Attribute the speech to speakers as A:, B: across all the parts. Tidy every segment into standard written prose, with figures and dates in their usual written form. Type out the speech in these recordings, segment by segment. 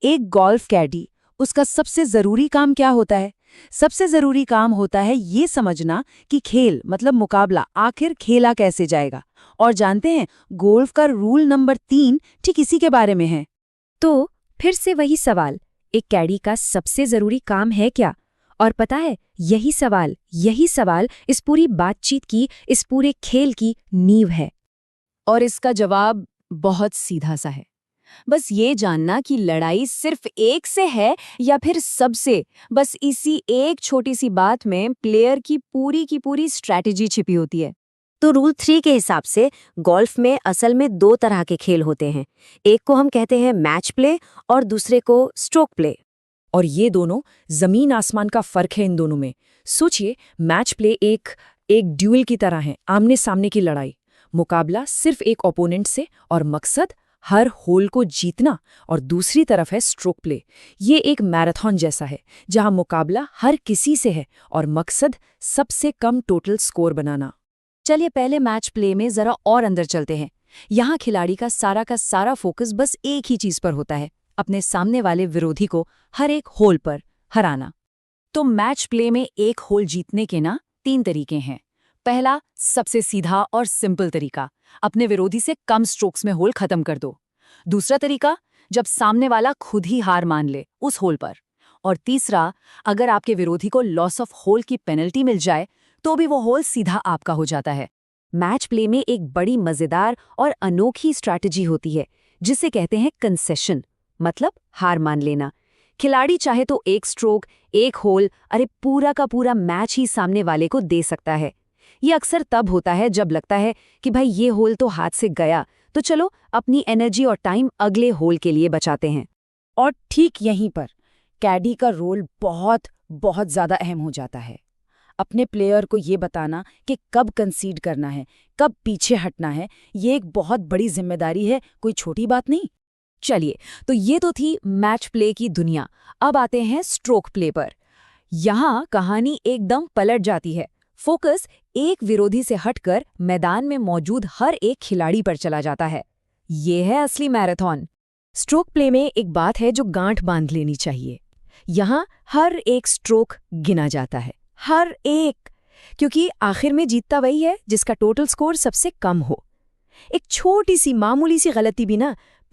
A: एक गोल्फ कैडी, उसका सबसे जरूरी काम क्या होता है? सबसे जरूरी काम होता है ये समझना कि खेल मतलब मुकाबला आखिर खेला कैसे जाएगा। और जानते हैं, गोल्फ का रूल नंबर 3 ठीक इसी के बारे में है।
B: तो फिर से वही सवाल, एक कैडी का सबसे जरूरी काम है क्या? और पता है, यही सवाल इस पूरी बातचीत की, इस पूरे खेल की नींव है।
A: और इसका जवाब बहुत सीधा सा है। बस ये जानना कि लड़ाई सिर्फ एक से है या फिर सबसे, बस इसी एक छोटी सी बात में प्लेयर की पूरी स्ट्रैटेजी छिपी होती है।
B: तो रूल 3 के हिसाब से गोल्फ में असल में 2 तरह के खेल होते हैं। एक को हम कहते हैं मैच प्ले और दूसरे को स्ट्रोक प्ले।
A: और ये दोनों जमीन आसमान का फर्क है इन दोनों में। सोचिए, मैच प्ले एक ड्यूल की तरह है, आमने सामने की लड़ाई, मुकाबला सिर्फ एक ओपोनेंट से और मकसद हर होल को जीतना। और दूसरी तरफ है स्ट्रोक प्ले, ये एक मैराथन जैसा है जहां मुकाबला हर किसी से है और मकसद सबसे कम टोटल स्कोर बनाना। चलिए पहले मैच प्ले में जरा और अंदर चलते हैं। यहाँ खिलाड़ी का सारा फोकस बस एक ही चीज पर होता है, अपने सामने वाले विरोधी को हर एक होल पर हराना। तो मैच प्ले में एक होल जीतने के 3 तरीके हैं। पहला, सबसे सीधा और सिंपल तरीका, अपने विरोधी से कम स्ट्रोक्स में होल खत्म कर दो। दूसरा तरीका, जब सामने वाला खुद ही हार मान ले उस होल पर। और तीसरा, अगर आपके विरोधी को लॉस ऑफ होल की पेनल्टी मिल जाए तो भी वो होल सीधा आपका हो जाता है।
B: मैच प्ले में एक बड़ी मजेदार और अनोखी स्ट्रैटेजी होती है जिसे कहते हैं कंसेशन, मतलब हार मान लेना। खिलाड़ी चाहे तो एक स्ट्रोक, एक होल, अरे पूरा का पूरा मैच ही सामने वाले को दे सकता है। ये अक्सर तब होता है जब लगता है कि भाई ये होल तो हाथ से गया, तो चलो अपनी एनर्जी और टाइम अगले होल के लिए बचाते हैं।
A: और ठीक यहीं पर कैडी का रोल बहुत बहुत ज्यादा अहम हो जाता है। अपने प्लेयर को ये बताना कि कब कंसीड करना है, कब पीछे हटना है, ये एक बहुत बड़ी जिम्मेदारी है, कोई छोटी बात नहीं। चलिए, तो ये तो थी मैच प्ले की दुनिया। अब आते हैं स्ट्रोक प्ले पर। यहाँ कहानी एकदम पलट जाती है। फोकस एक विरोधी से हटकर मैदान में मौजूद हर एक खिलाड़ी पर चला जाता है। ये है असली मैराथन। स्ट्रोक प्ले में एक बात है जो गांठ बांध लेनी चाहिए। यहाँ हर एक स्ट्रोक गिना जाता है, हर एक, क्योंकि आखिर में जीतता वही है जिसका टोटल स्कोर सबसे कम हो। एक छोटी सी मामूली सी गलती भी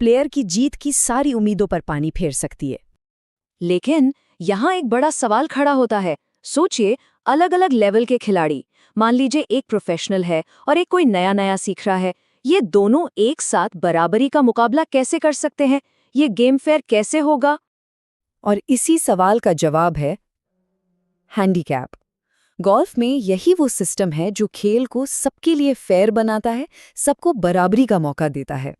A: प्लेयर की जीत की सारी उम्मीदों पर पानी फेर सकती है।
C: लेकिन यहाँ एक बड़ा सवाल खड़ा होता है। सोचिए, अलग अलग लेवल के खिलाड़ी, मान लीजिए एक प्रोफेशनल है और एक कोई नया सीख रहा है, ये दोनों एक साथ बराबरी का मुकाबला कैसे कर सकते हैं? ये गेम फेयर कैसे होगा?
A: और इसी सवाल का जवाब है हैंडीकैप। गोल्फ में यही वो सिस्टम है जो खेल को सबके लिए फेयर बनाता है, सबको बराबरी का मौका देता है।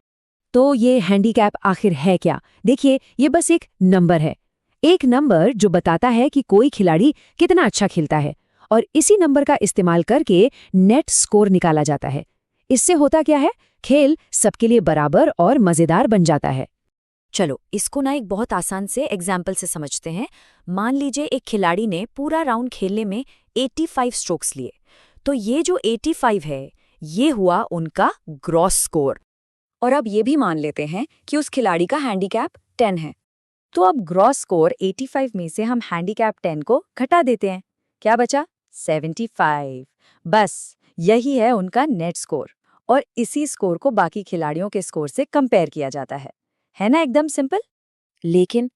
A: तो ये हैंडीकैप आखिर है क्या? देखिए, ये बस एक नंबर है, एक नंबर जो बताता है कि कोई खिलाड़ी कितना अच्छा खेलता है, और इसी नंबर का इस्तेमाल करके नेट स्कोर निकाला जाता है। इससे होता क्या है, खेल सबके लिए बराबर और मजेदार बन जाता है।
B: चलो इसको एक बहुत आसान से एग्जाम्पल से समझते हैं। मान लीजिए एक खिलाड़ी ने पूरा राउंड खेलने में 85 स्ट्रोक्स लिए, तो ये जो 85 है ये हुआ उनका ग्रॉस स्कोर।
C: और अब ये भी मान लेते हैं कि उस खिलाड़ी का हैंडीकैप 10 है। तो अब ग्रॉस स्कोर 85 में से हम हैंडीकैप 10 को घटा देते हैं, क्या बचा? 75। बस यही है उनका नेट स्कोर, और इसी स्कोर को बाकी खिलाड़ियों के स्कोर से कंपेयर किया जाता है ना? एकदम सिंपल।
B: लेकिन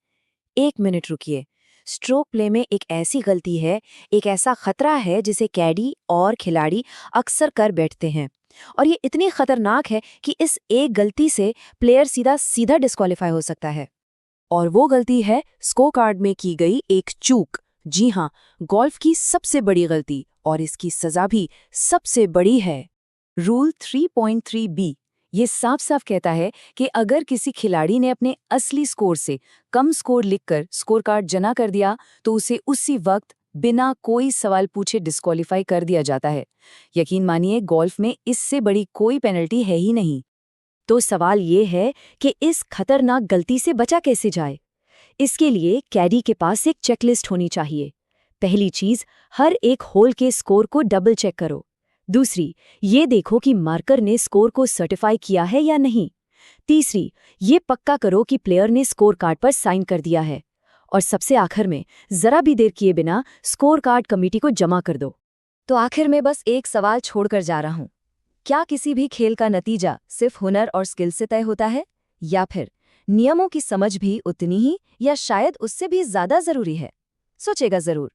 B: एक मिनट रुकिए, स्ट्रोक प्ले में एक ऐसी गलती है, एक ऐसा खतरा है जिसे कैडी और खिलाड़ी अक्सर कर बैठते हैं, और ये इतनी खतरनाक है कि इस एक गलती से प्लेयर सीधा डिस्क्वालीफाई हो सकता है।
A: और वो गलती है स्कोर कार्ड में की गई एक चूक। जी हाँ, गोल्फ की सबसे बड़ी गलती, और इसकी सजा भी सबसे बड़ी है। रूल 3.3b ये साफ साफ कहता है कि अगर किसी खिलाड़ी ने अपने असली स्कोर से कम स्कोर लिखकर स्कोर कार्ड जमा कर दिया तो उसे उसी वक्त बिना कोई सवाल पूछे डिस्क्वालीफाई कर दिया जाता है। यकीन मानिए, गोल्फ में इससे बड़ी कोई पेनल्टी है ही नहीं।
B: तो सवाल ये है कि इस खतरनाक गलती से बचा कैसे जाए? इसके लिए कैडी के पास एक चेकलिस्ट होनी चाहिए। पहली चीज, हर एक होल के स्कोर को डबल चेक करो। दूसरी, ये देखो कि मार्कर ने स्कोर को सर्टिफाई किया है या नहीं। तीसरी, ये पक्का करो कि प्लेयर ने स्कोर कार्ड पर साइन कर दिया है। और सबसे आखिर में, जरा भी देर किए बिना स्कोर कार्ड कमेटी को जमा कर दो।
C: तो आखिर में बस एक सवाल छोड़कर जा रहा हूँ। क्या किसी भी खेल का नतीजा सिर्फ हुनर और स्किल से तय होता है, या फिर नियमों की समझ भी उतनी ही या शायद उससे भी ज्यादा जरूरी है? सोचेगा जरूर।